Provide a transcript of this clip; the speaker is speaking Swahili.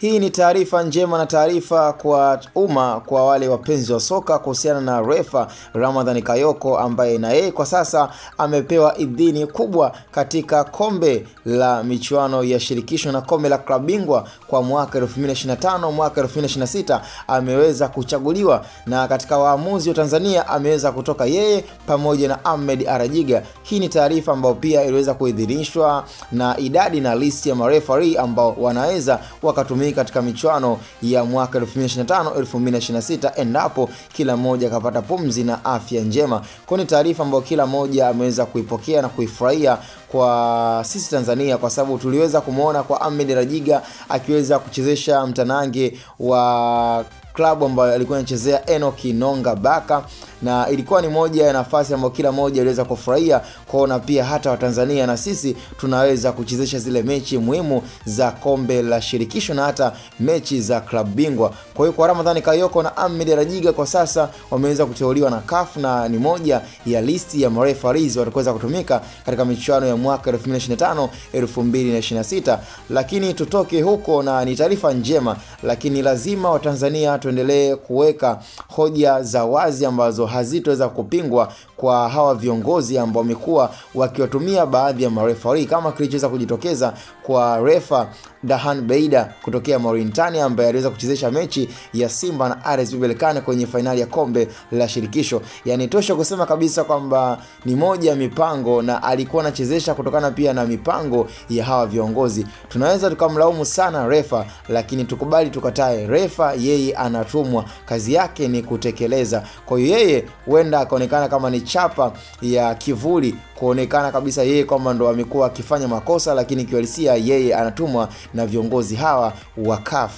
Hii ni taarifa njema na taarifa kwa umma kwa wale wapenzi wa soka kuhusiana na refa Ramadhan Kayoko ambaye na yeye kwa sasa amepewa idhini kubwa katika kombe la michuano ya shirikisho na kombe la klabu bingwa kwa mwaka 2025 mwaka 2026 ameweza kuchaguliwa, na katika waamuzi wa Tanzania ameweza kutoka yeye pamoja na Ahmed Arajiga. Hii ni taarifa ambayo pia iliweza kuidhinishwa na idadi na listi ya marefari ambao wanaweza wakatumika katika michuano ya mwaka 2025-2026 endapo kila mmoja akapata pumzi na afya njema. Kwa ni taarifa ambayo kila mmoja ameweza kuipokea na kuifurahia kwa sisi Tanzania, kwa sababu tuliweza kumuona kwa Ahmed Arajiga akiweza kuchezesha mtanange wa klabu ambayo alikuwa anachezea Enoki Nonga Baka, na ilikuwa ni moja ya nafasi ambayo kila mmoja aliweza kufurahia kuona pia hata wa Tanzania na sisi tunaweza kuchezesha zile mechi muhimu za kombe la shirikisho na hata mechi za klabu bingwa. Kwa hiyo kwa Ramadhan Kayoko na Ahmed Arajiga kwa sasa wameweza kuteuliwa na CAF na ni moja ya listi ya marefaris watakaweza kutumika katika michuano ya mwaka 2025-2026. Lakini tutoke huko, na ni taarifa njema, lakini lazima wa Tanzania tuendelee kuweka hoja za wazi ambazo hazitoweza kupingwa kwa hawa viongozi ambao wamekuwa wakiwatumia baadhi ya marefari, kama kilichoweza kujitokeza kwa refa Dahan Beida kutokea Mauritania ambaye aliweza kuchezesha mechi ya Simba na RS Berkane kwenye finali ya kombe la shirikisho. Yani tosha kusema kabisa kwamba ni moja ya mipango na alikuwa anachezesha kutokana pia na mipango ya hawa viongozi. Tunaweza tukamlaumu sana refa, lakini tukubali tukatae, refa yeye anatumwa, kazi yake ni kutekeleza. Kwa hiyo yeye huenda akaonekana kama ni chapa ya kivuli, kuonekana kabisa yeye kwamba ndo amekuwa akifanya makosa, lakini kiuhalisia yeye anatumwa na viongozi hawa wa CAF.